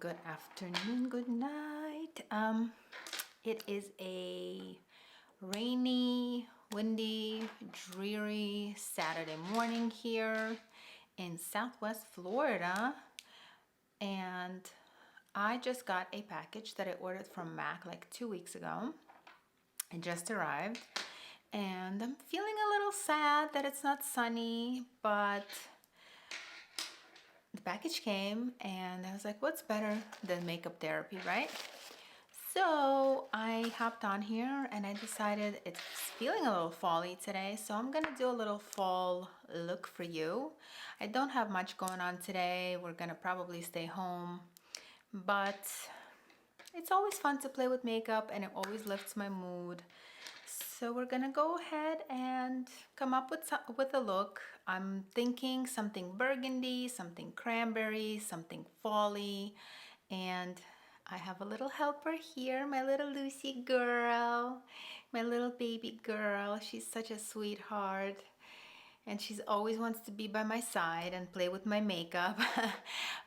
Good afternoon, good night. It is a rainy, windy, dreary Saturday morning here in Southwest Florida, and I just got a package that I ordered from Mac like 2 weeks ago. It just arrived, and I'm feeling a little sad that it's not sunny, but the package came and I was like, what's better than makeup therapy, right? So I hopped on here and I decided it's feeling a little fall-y today, so I'm gonna do a little fall look for you. I don't have much going on today. We're gonna probably stay home, but it's always fun to play with makeup and it always lifts my mood. So we're gonna go ahead and come up with a look. I'm thinking something burgundy, something cranberry, something fall-y, and I have a little helper here, my little Lucy girl, my little baby girl. She's such a sweetheart, and she's always wants to be by my side and play with my makeup.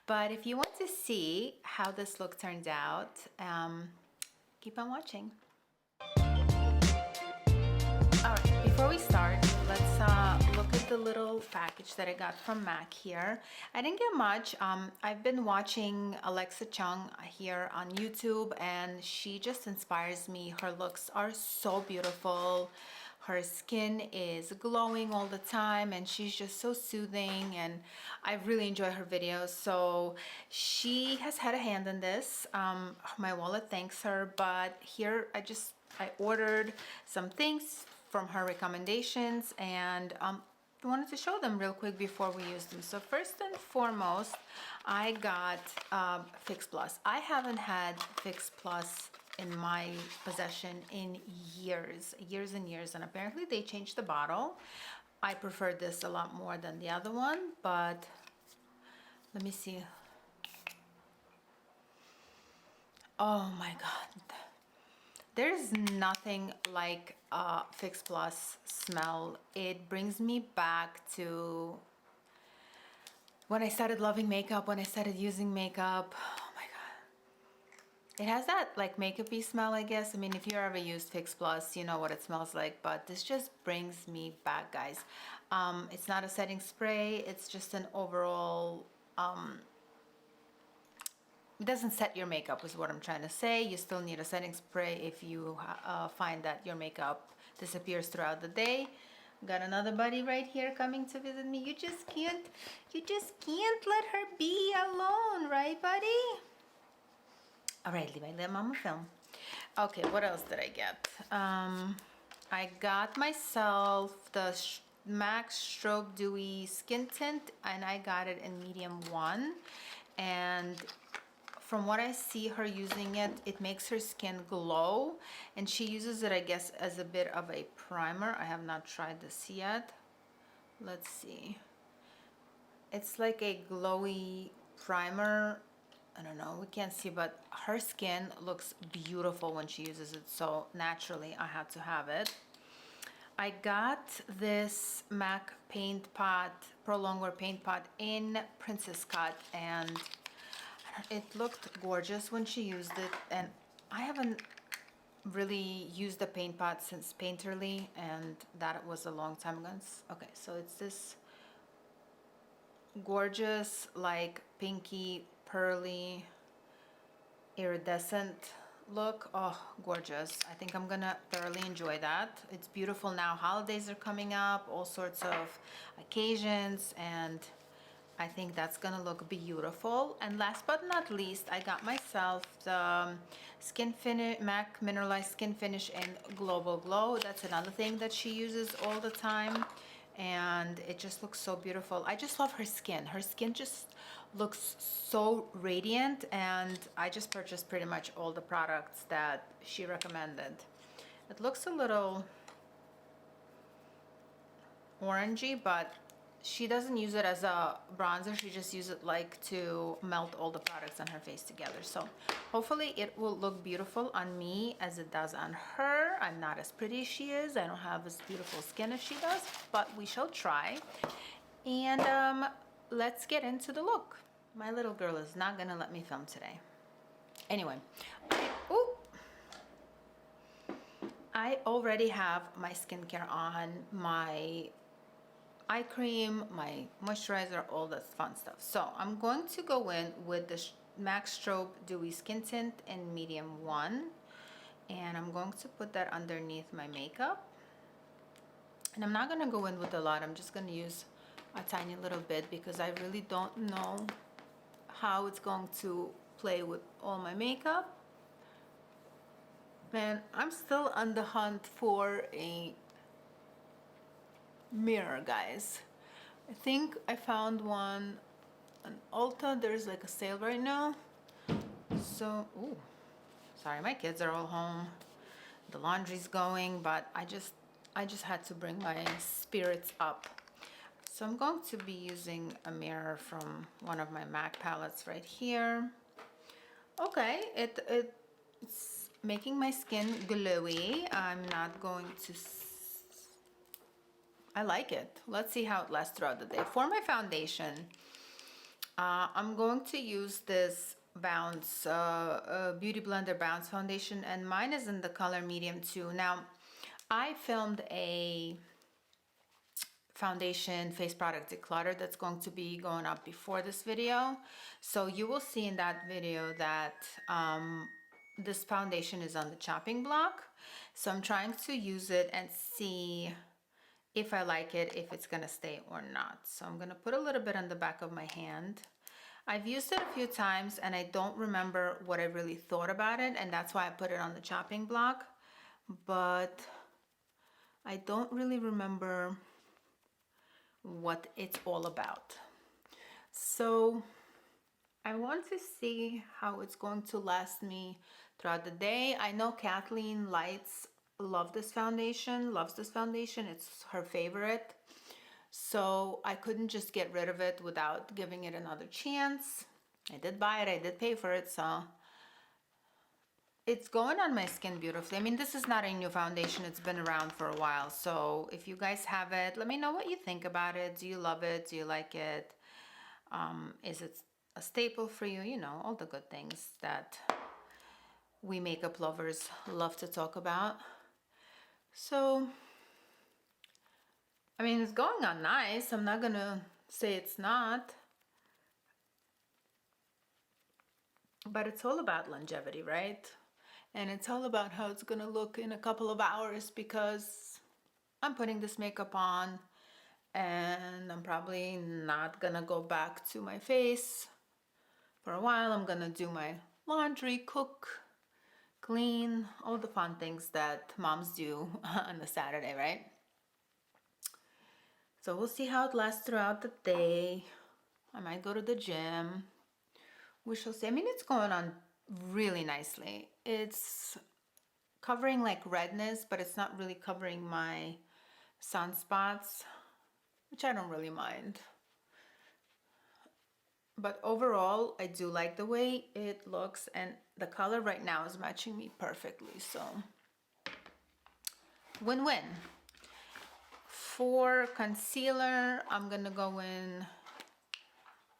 But if you want to see how this look turns out, keep on watching. Alright, before we start, let's look at the little package that I got from Mac here. I didn't get much. I've been watching Alexa Chung here on YouTube, and she just inspires me. Her looks are so beautiful. Her skin is glowing all the time, and she's just so soothing, and I really enjoy her videos. So she has had a hand in this. My wallet thanks her, but here I ordered some things from her recommendations, and I wanted to show them real quick before we use them. So first and foremost, I got Fix Plus. I haven't had Fix Plus in my possession in years and years, and apparently they changed the bottle. I prefer this a lot more than the other one, but let me see. Oh my god, there's nothing like Fix Plus smell. It brings me back to when I started loving makeup, when I started using makeup. Oh my god. It has that like makeup-y smell, I guess. I mean, if you ever used Fix Plus, you know what it smells like, but this just brings me back, guys. It's not a setting spray, it's just an overall it doesn't set your makeup is what I'm trying to say. You still need a setting spray if you find that your makeup disappears throughout the day. Got another buddy right here coming to visit me. You just can't let her be alone, right, buddy? All right, Levi, let mama film. Okay, what else did I get? I got myself the MAC Strobe Dewy Skin Tint, and I got it in medium 1. And from what I see her using it, it makes her skin glow, and she uses it, I guess, as a bit of a primer. I have not tried this yet. Let's see. It's like a glowy primer. I don't know, we can't see, but her skin looks beautiful when she uses it, so naturally I had to have it. I got this MAC paint pot, Prolongwear paint pot in Princess Cut, and it looked gorgeous when she used it, and I haven't really used the paint pot since Painterly, and that was a long time ago. Okay, so it's this gorgeous, like pinky, pearly, iridescent look. Oh, gorgeous. I think I'm gonna thoroughly enjoy that. It's beautiful now. Holidays are coming up, all sorts of occasions, and I think that's gonna look beautiful. And last but not least, I got myself the MAC Mineralized Skin Finish in Global Glow. That's another thing that she uses all the time, and it just looks so beautiful. I just love her skin. Her skin just looks so radiant, and I just purchased pretty much all the products that she recommended. It looks a little orangey, but she doesn't use it as a bronzer. She just uses it like to melt all the products on her face together. So hopefully it will look beautiful on me as it does on her. I'm not as pretty as she is. I don't have as beautiful skin as she does, but we shall try. And let's get into the look. My little girl is not gonna let me film today. Anyway, ooh, I already have my skincare on, my eye cream, my moisturizer, all that fun stuff. So I'm going to go in with the MAC Strobe Dewy Skin Tint in medium 1. And I'm going to put that underneath my makeup. And I'm not gonna go in with a lot. I'm just gonna use a tiny little bit because I really don't know how it's going to play with all my makeup. And I'm still on the hunt for a mirror, guys. I think I found one on Ulta. There's like a sale right now. So, ooh, sorry, my kids are all home. The laundry's going, but I just had to bring my spirits up. So I'm going to be using a mirror from one of my MAC palettes right here. Okay, it's making my skin glowy. I'm not going to, I like it. Let's see how it lasts throughout the day. For my foundation, I'm going to use this Bounce Beauty Blender Bounce foundation, and mine is in the color medium 2. Now, I filmed a foundation face product declutter that's going to be going up before this video, so you will see in that video that this foundation is on the chopping block. So I'm trying to use it and see if I like it, if it's gonna stay or not. So I'm gonna put a little bit on the back of my hand. I've used it a few times and I don't remember what I really thought about it, and that's why I put it on the chopping block, but I don't really remember what it's all about. So I want to see how it's going to last me throughout the day. I know Kathleen Lights loves this foundation. It's her favorite. So I couldn't just get rid of it without giving it another chance. I did buy it, I did pay for it, so it's going on my skin beautifully. I mean, this is not a new foundation, it's been around for a while. So if you guys have it, let me know what you think about it. Do you love it? Do you like it? Is it a staple for you? You know, all the good things that we makeup lovers love to talk about. So, I mean, it's going on nice. I'm not gonna say it's not. But it's all about longevity, right? And it's all about how it's gonna look in a couple of hours, because I'm putting this makeup on and I'm probably not gonna go back to my face for a while. I'm gonna do my laundry, cook, clean, all the fun things that moms do on a Saturday, right? So we'll see how it lasts throughout the day. I might go to the gym. We shall see. I mean, it's going on really nicely. It's covering like redness, but it's not really covering my sunspots, which I don't really mind. But overall, I do like the way it looks, and the color right now is matching me perfectly, so win-win. For concealer, I'm gonna go in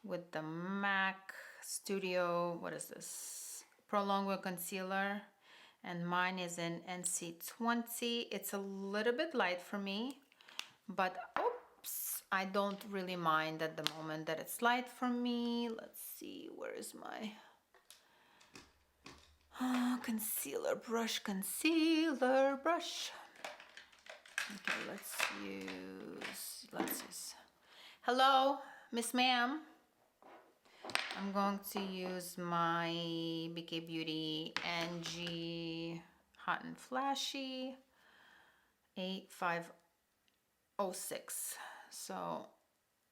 with the MAC Studio, what is this? Prolongwear concealer, and mine is in NC20. It's a little bit light for me, but oops, I don't really mind at the moment that it's light for me. Let's see, where is my concealer brush? Okay, let's use, hello, Miss Ma'am. I'm going to use my BK Beauty NG Hot and Flashy 8506. So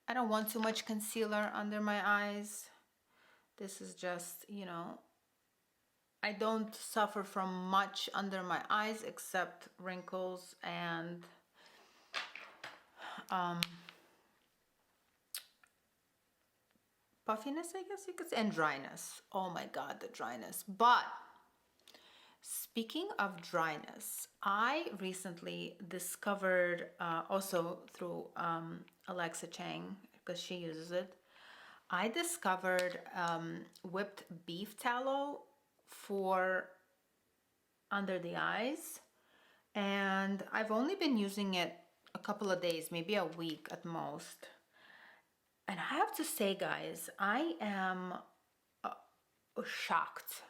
I don't want too much concealer under my eyes. This is just, you know, I don't suffer from much under my eyes except wrinkles and puffiness, I guess you could say, and dryness. Oh my god, the dryness. But speaking of dryness, I recently discovered, also through Alexa Chang, because she uses it, I discovered whipped beef tallow for under the eyes, and I've only been using it a couple of days, maybe a week at most. And I have to say, guys, I am shocked.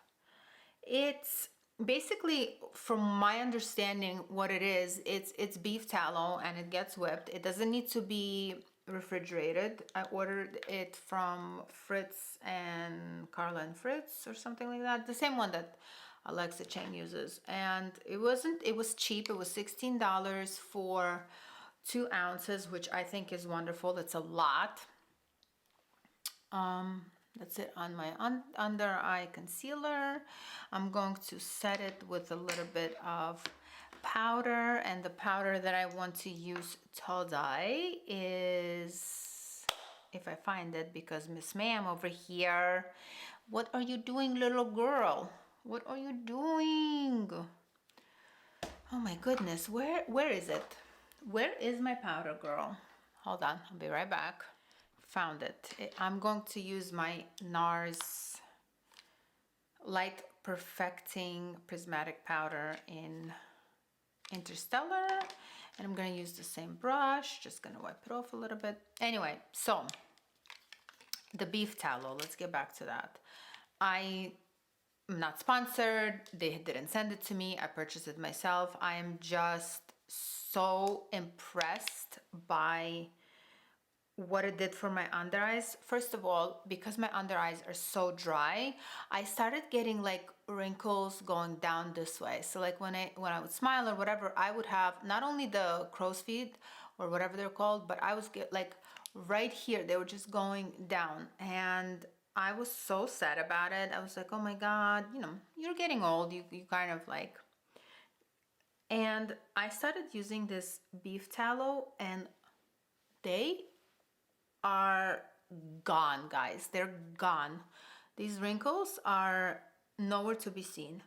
It's basically, from my understanding, what it is, it's beef tallow and it gets whipped. It doesn't need to be refrigerated. I ordered it from Fritz and Carla and Fritz or something like that. The same one that Alexa Chang uses. And it was cheap. It was $16 for 2 ounces, which I think is wonderful. It's a lot. That's it on my under eye concealer. I'm going to set it with a little bit of powder, and the powder that I want to use today is, if I find it, because Miss Ma'am over here, what are you doing, little girl? What are you doing? Oh my goodness, where is it? Where is my powder, girl? Hold on, I'll be right back. Found it. I'm going to use my NARS Light Perfecting Prismatic Powder in Interstellar, and I'm going to use the same brush. Just going to wipe it off a little bit. Anyway, so the beef tallow, let's get back to that. I'm not sponsored. They didn't send it to me. I purchased it myself. I am just so impressed by what it did for my under eyes. First of all, because my under eyes are so dry, I started getting like wrinkles going down this way. So like when I would smile or whatever, I would have not only the crow's feet or whatever they're called, but I was get like right here, they were just going down, and I was so sad about it. I was like, oh my God, you know, you're getting old, you kind of like. And I started using this beef tallow, and they are gone, guys. They're gone. These wrinkles are nowhere to be seen.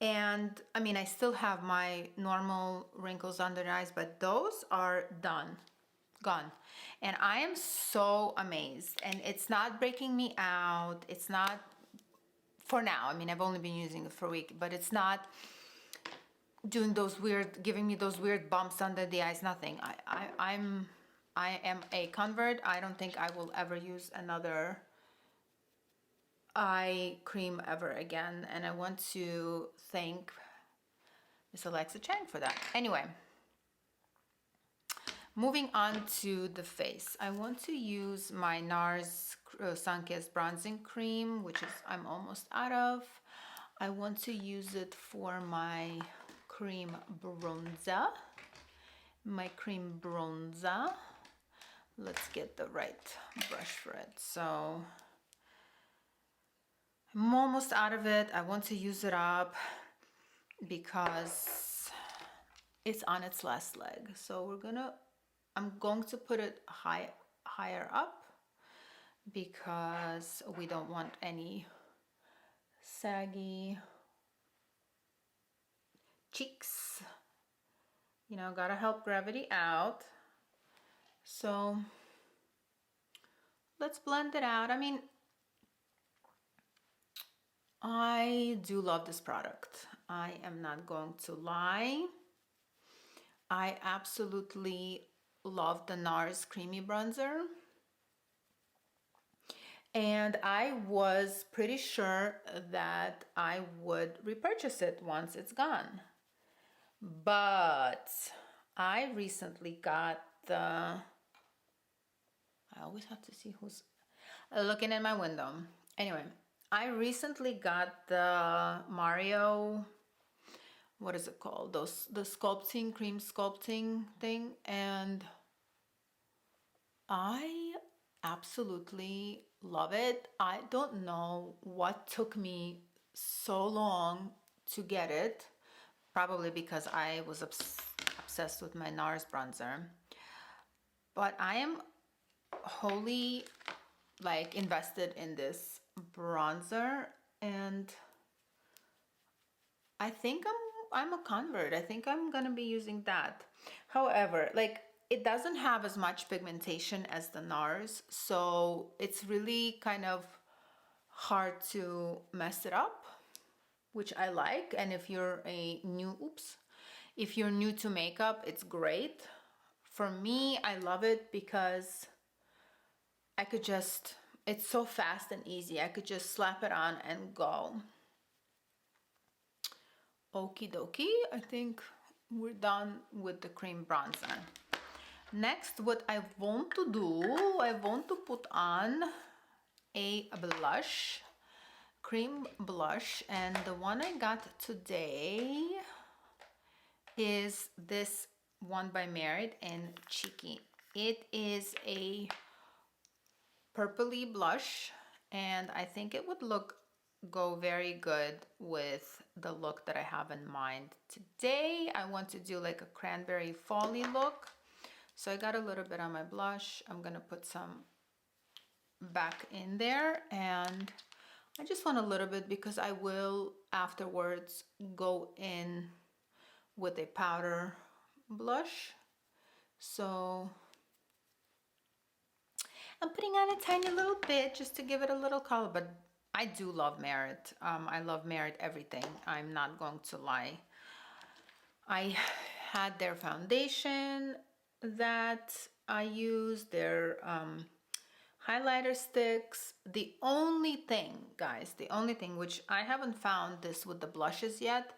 And I mean, I still have my normal wrinkles under the eyes, but those are done, gone. And I am so amazed. And it's not breaking me out. It's not, for now, I mean, I've only been using it for a week, but it's not doing those weird, giving me those weird bumps under the eyes, nothing. I am a convert. I don't think I will ever use another eye cream ever again. And I want to thank Miss Alexa Chang for that. Anyway, moving on to the face. I want to use my NARS Sunkissed bronzing cream, which is I'm almost out of. I want to use it for my cream bronzer. Let's get the right brush for it. So I'm almost out of it. I want to use it up because it's on its last leg. So I'm going to put it higher up because we don't want any saggy cheeks. You know, gotta help gravity out. So let's blend it out. I mean, I do love this product. I am not going to lie. I absolutely love the NARS Creamy Bronzer. And I was pretty sure that I would repurchase it once it's gone. But I recently got the, I always have to see who's looking in my window. Anyway, I recently got the Mario, what is it called? The sculpting, cream sculpting thing. And I absolutely love it. I don't know what took me so long to get it. Probably because I was obsessed with my NARS bronzer. But I am wholly like invested in this bronzer, and I think I'm a convert. I think I'm gonna be using that. However, like it doesn't have as much pigmentation as the NARS, so it's really kind of hard to mess it up, which I like. And if you're if you're new to makeup, it's great. For me, I love it because I could just, it's so fast and easy. I could just slap it on and go. Okie dokie, I think we're done with the cream bronzer. Next, what I want to do, I want to put on a blush, cream blush, and the one I got today is this one by Merit in Cheeky. It is a purpley blush, and I think it would go very good with the look that I have in mind. Today I want to do like a cranberry folly look, so I got a little bit on my blush. I'm gonna put some back in there, and I just want a little bit because I will afterwards go in with a powder blush. So I'm putting on a tiny little bit just to give it a little color, but I do love Merit. I love Merit everything. I'm not going to lie. I had their foundation that I use, their highlighter sticks. The only thing, guys, the only thing, which I haven't found this with the blushes yet,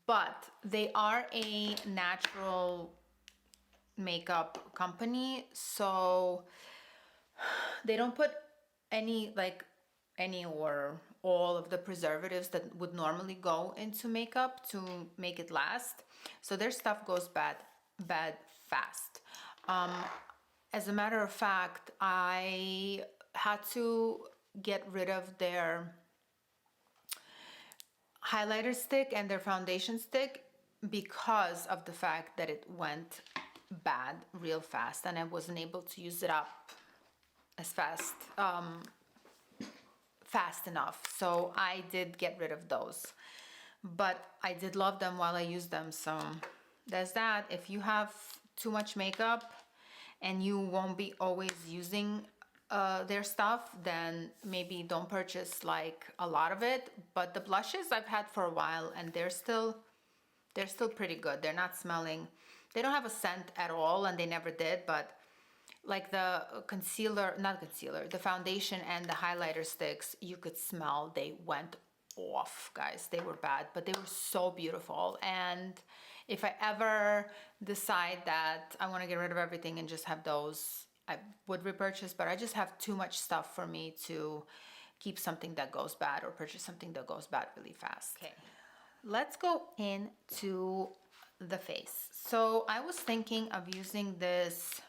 but they are a natural makeup company, so they don't put any or all of the preservatives that would normally go into makeup to make it last. So their stuff goes bad fast. As a matter of fact, I had to get rid of their highlighter stick and their foundation stick because of the fact that it went bad real fast, and I wasn't able to use it up as fast enough. So I did get rid of those, but I did love them while I used them. So there's that. If you have too much makeup and you won't be always using their stuff, then maybe don't purchase like a lot of it. But the blushes I've had for a while, and they're still pretty good. They're not smelling, they don't have a scent at all, and they never did. But like the the foundation and the highlighter sticks, you could smell they went off, guys. They were bad, but they were so beautiful. And if I ever decide that I want to get rid of everything and just have those, I would repurchase, but I just have too much stuff for me to keep something that goes bad or purchase something that goes bad really fast. Okay, let's go into the face. So I was thinking of using this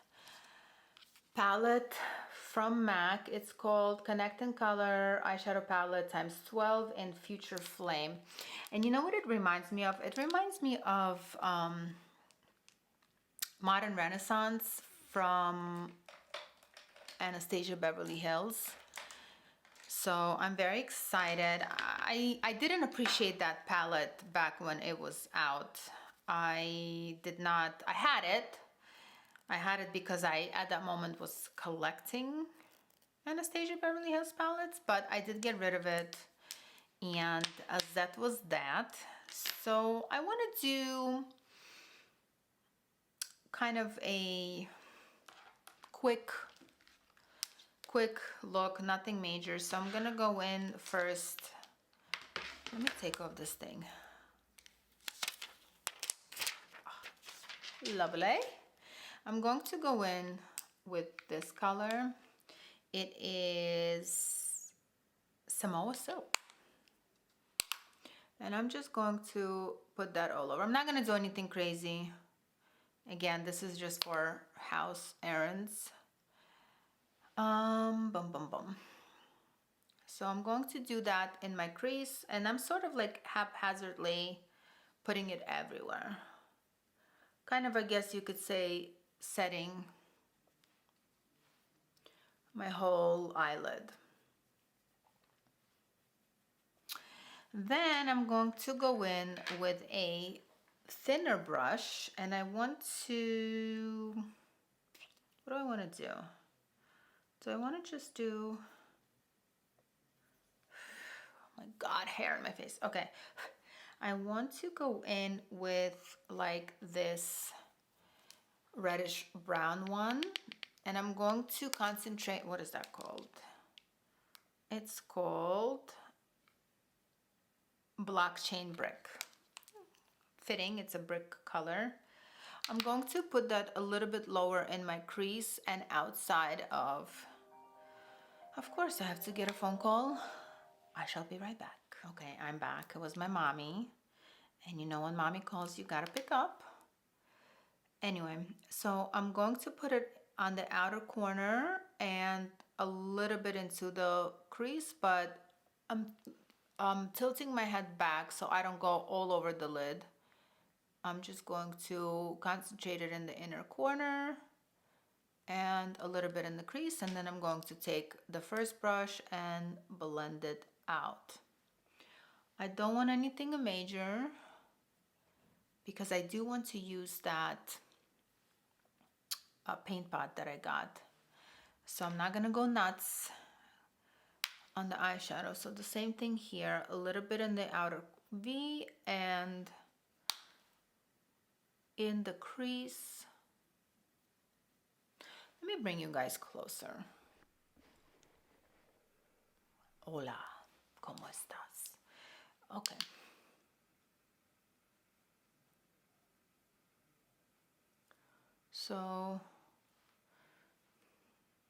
palette from MAC. It's called Connect and Color Eyeshadow Palette times 12 in Future Flame. And you know what it reminds me of? It reminds me of Modern Renaissance from Anastasia Beverly Hills. So I'm very excited. I didn't appreciate that palette back when it was out. I had it because I, at that moment, was collecting Anastasia Beverly Hills palettes, but I did get rid of it, and that was that. So I want to do kind of a quick look, nothing major. So I'm gonna go in first. Let me take off this thing. Lovely. I'm going to go in with this color. It is Samoa Silk. And I'm just going to put that all over. I'm not going to do anything crazy. Again, this is just for house errands. So I'm going to do that in my crease, and I'm sort of like haphazardly putting it everywhere. Kind of, I guess you could say, setting my whole eyelid. Then I'm going to go in with a thinner brush, and I want to, what do I want to do? Do I want to just do, oh my God, hair in my face. Okay. I want to go in with like this reddish brown one, and I'm going to concentrate, what is that called? It's called blockchain brick. Fitting, it's a brick color. I'm going to put that a little bit lower in my crease and outside of course I have to get a phone call. I shall be right back. Okay, I'm back. It was my mommy. And you know when mommy calls, you gotta pick up. Anyway, so I'm going to put it on the outer corner and a little bit into the crease, but I'm tilting my head back so I don't go all over the lid. I'm just going to concentrate it in the inner corner and a little bit in the crease, and then I'm going to take the first brush and blend it out. I don't want anything major because I do want to use that paint pot that I got. So I'm not gonna go nuts on the eyeshadow. So the same thing here, a little bit in the outer V and in the crease. Let me bring you guys closer. Hola, ¿cómo estás? Okay. So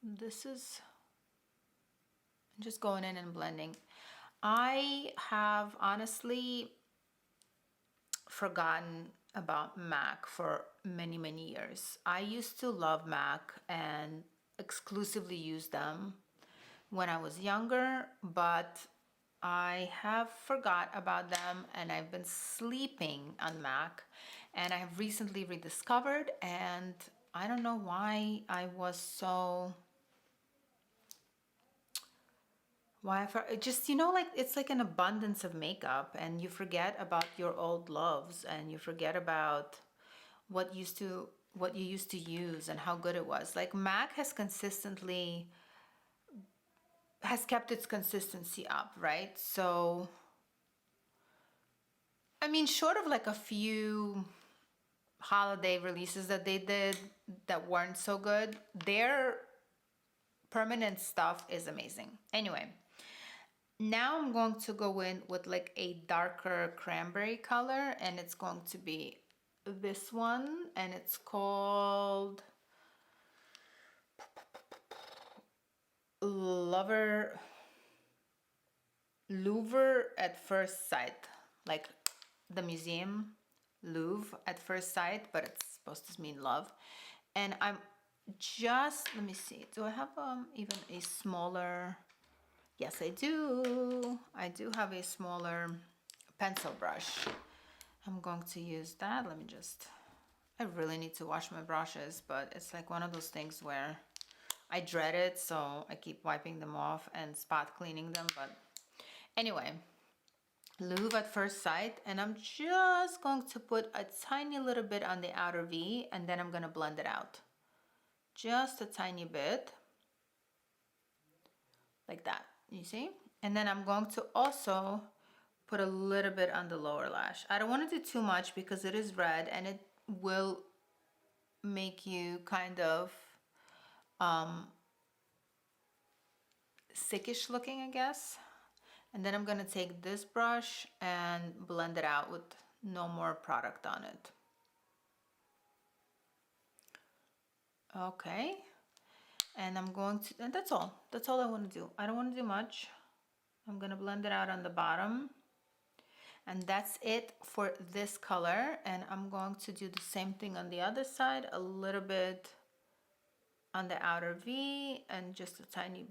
this is just going in and blending. I have honestly forgotten about MAC for many, many years. I used to love MAC and exclusively use them when I was younger, but I have forgot about them and I've been sleeping on MAC, and I have recently rediscovered, and I don't know why I was so, just, you know, like it's like an abundance of makeup and you forget about your old loves and you forget about what you used to use and how good it was. Like MAC has kept its consistency up, right? So I mean, short of like a few holiday releases that they did that weren't so good, their permanent stuff is amazing. Anyway, now I'm going to go in with like a darker cranberry color, and it's going to be this one, and it's called Lover at First Sight, like the museum Louvre at first sight, but it's supposed to mean love. And I'm just, let me see, do I have even a smaller, yes I do have a smaller pencil brush. I'm going to use that. Let me just, I really need to wash my brushes, but it's like one of those things where I dread it, so I keep wiping them off and spot cleaning them. But anyway, Louvre at First Sight, and I'm just going to put a tiny little bit on the outer V, and then I'm going to blend it out. Just a tiny bit, like that, you see? And then I'm going to also put a little bit on the lower lash. I don't want to do too much because it is red and it will make you kind of sickish looking, I guess. And then I'm gonna take this brush and blend it out with no more product on it. Okay, and I'm going to, and that's all I want to do. I don't want to do much. I'm gonna blend it out on the bottom, and that's it for this color. And I'm going to do the same thing on the other side, a little bit on the outer V and just a tiny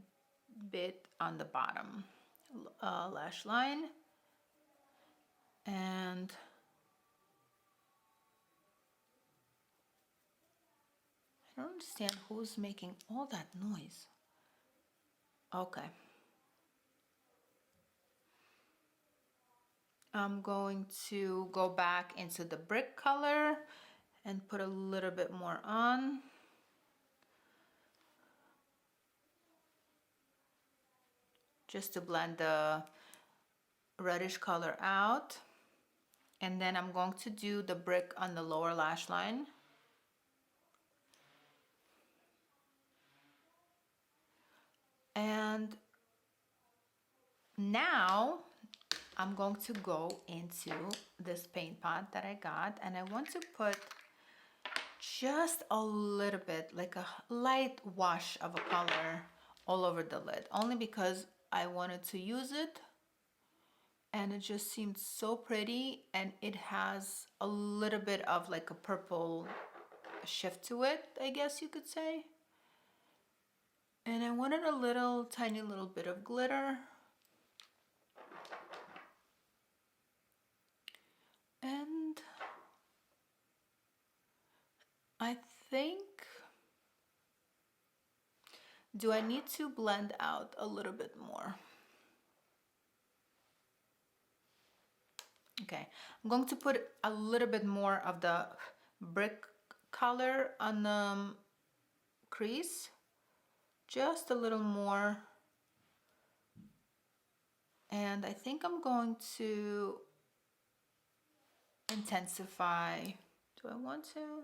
bit on the bottom lash line. And I don't understand who's making all that noise. Okay. I'm going to go back into the brick color and put a little bit more on. Just to blend the reddish color out. And then I'm going to do the brick on the lower lash line. And now I'm going to go into this paint pot that I got, and I want to put just a little bit, like a light wash of a color all over the lid, only because I wanted to use it and it just seemed so pretty, and it has a little bit of like a purple shift to it, I guess you could say. And I wanted a little tiny little bit of glitter. And I think, do I need to blend out a little bit more? Okay, I'm going to put a little bit more of the brick color on the crease, just a little more. And I think I'm going to intensify. Do I want to?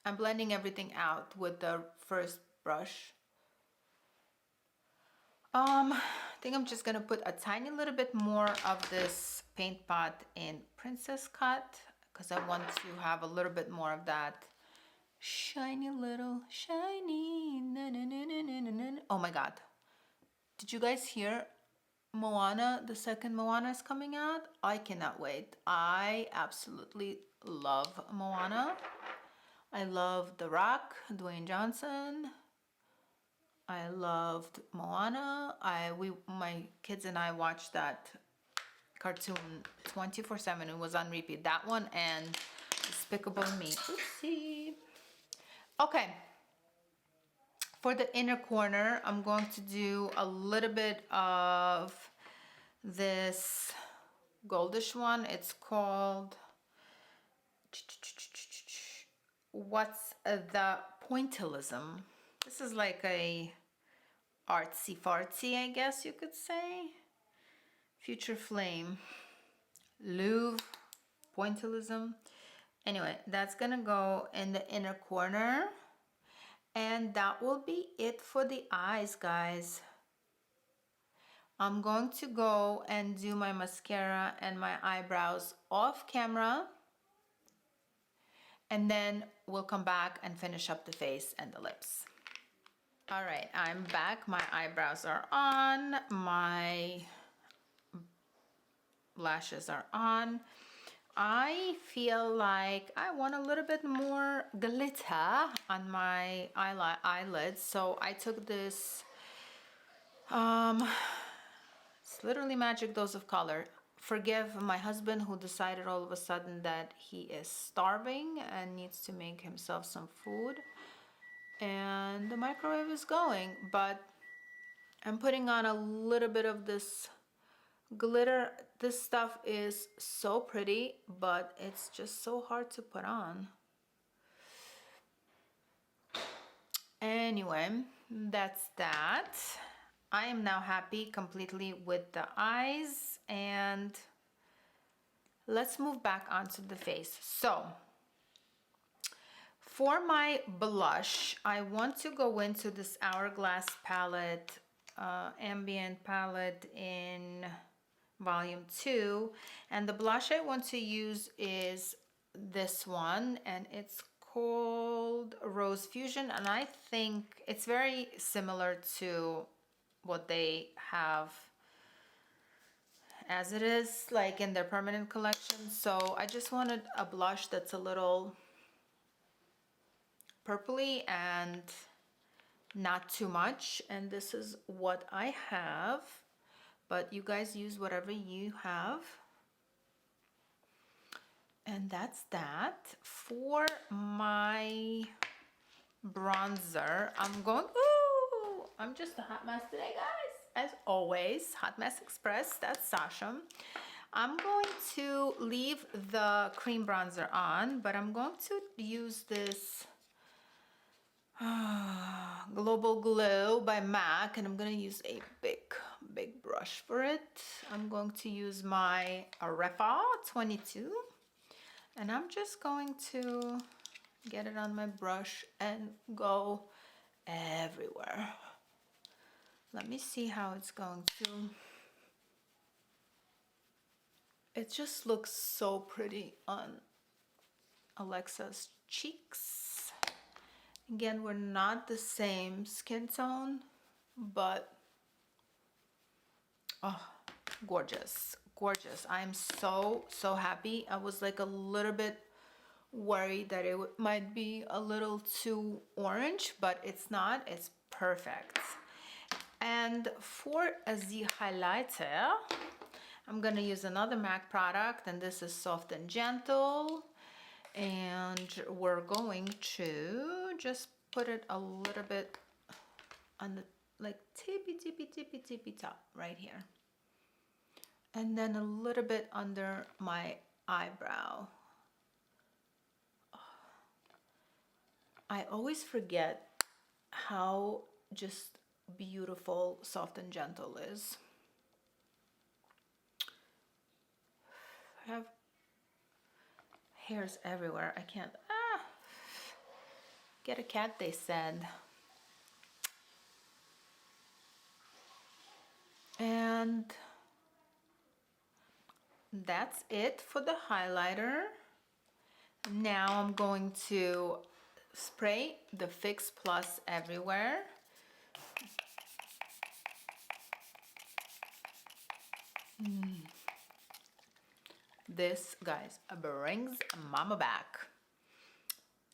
I'm blending everything out with the first brush. I think I'm just gonna put a tiny little bit more of this paint pot in Princess Cut, because I want to have a little bit more of that shiny little shiny. Na, na, na, na, na, na, na. Oh my god, did you guys hear Moana? The second Moana is coming out. I cannot wait. I absolutely love Moana. I love The Rock, Dwayne Johnson. I loved Moana. My kids and I watched that cartoon 24/7. It was on repeat. That one and Despicable Me. Oopsie. Okay. For the inner corner, I'm going to do a little bit of this goldish one. It's called What's the Pointillism? This is like a artsy fartsy, I guess you could say. Future Flame, Louvre, Pointillism. Anyway, that's gonna go in the inner corner, and that will be it for the eyes, guys. I'm going to go and do my mascara and my eyebrows off camera, and then we'll come back and finish up the face and the lips. All right, I'm back. My eyebrows are on, my lashes are on. I feel like I want a little bit more glitter on my eyelids, so I took this it's literally magic dose of color. Forgive my husband, who decided all of a sudden that he is starving and needs to make himself some food, and the microwave is going, but I'm putting on a little bit of this glitter. This stuff is so pretty, but it's just so hard to put on. Anyway, that's that. I am now happy completely with the eyes, and let's move back onto the face. So for my blush, I want to go into this Hourglass palette, Ambient palette in volume 2, and the blush I want to use is this one, and it's called Rose Fusion, and I think it's very similar to what they have as it is, like in their permanent collection. So I just wanted a blush that's a little purpley and not too much, and this is what I have, but you guys use whatever you have. And that's that. For my bronzer, I'm just a hot mess today, guys. as always, Hot Mess Express. That's Sasha. I'm going to leave the cream bronzer on, but I'm going to use this Global Glow by MAC, and I'm going to use a big brush for it. I'm going to use my Refa 22, and I'm just going to get it on my brush and go everywhere. Let me see how it's going to. It just looks so pretty on Alexa's cheeks. Again, we're not the same skin tone, but oh, gorgeous, gorgeous. I'm so happy. I was like a little bit worried that it might be a little too orange, but it's not. It's perfect. And for the highlighter, I'm gonna use another MAC product, and this is Soft and Gentle, and we're going to just put it a little bit on the like tippy top right here, and then a little bit under my eyebrow. I always forget how just beautiful Soft and Gentle is. I have hairs everywhere. I can't get a cat, they said. And that's it for the highlighter. Now I'm going to spray the Fix Plus everywhere. This, guys, brings mama back.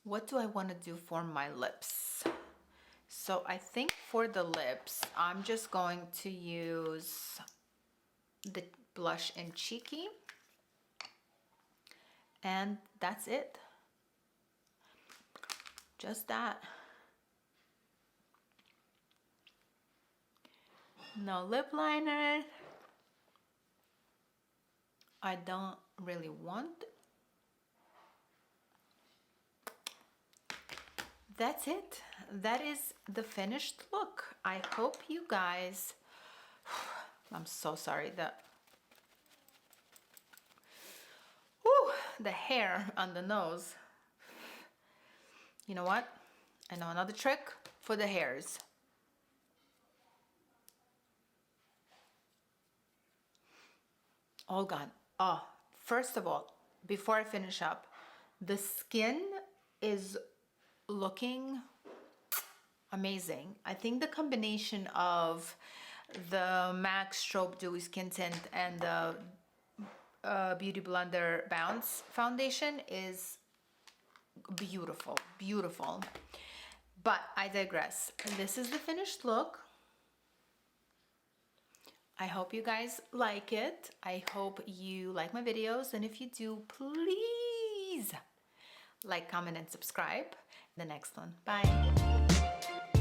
What do I want to do for my lips? So I think for the lips, I'm just going to use the blush in Cheeky. And that's it. Just that. No lip liner. I don't really want. That's it. That is the finished look. I hope you guys, I'm so sorry that the hair on the nose. You know what? I know another trick for the hairs. All gone. Oh, first of all, before I finish up, the skin is looking amazing. I think the combination of the MAC Strobe Dewy Skin Tint and the Beauty Blender Bounce foundation is beautiful, beautiful. But I digress. This is the finished look. I hope you guys like it. I hope you like my videos, and if you do, please like, comment, and subscribe. The next one. Bye.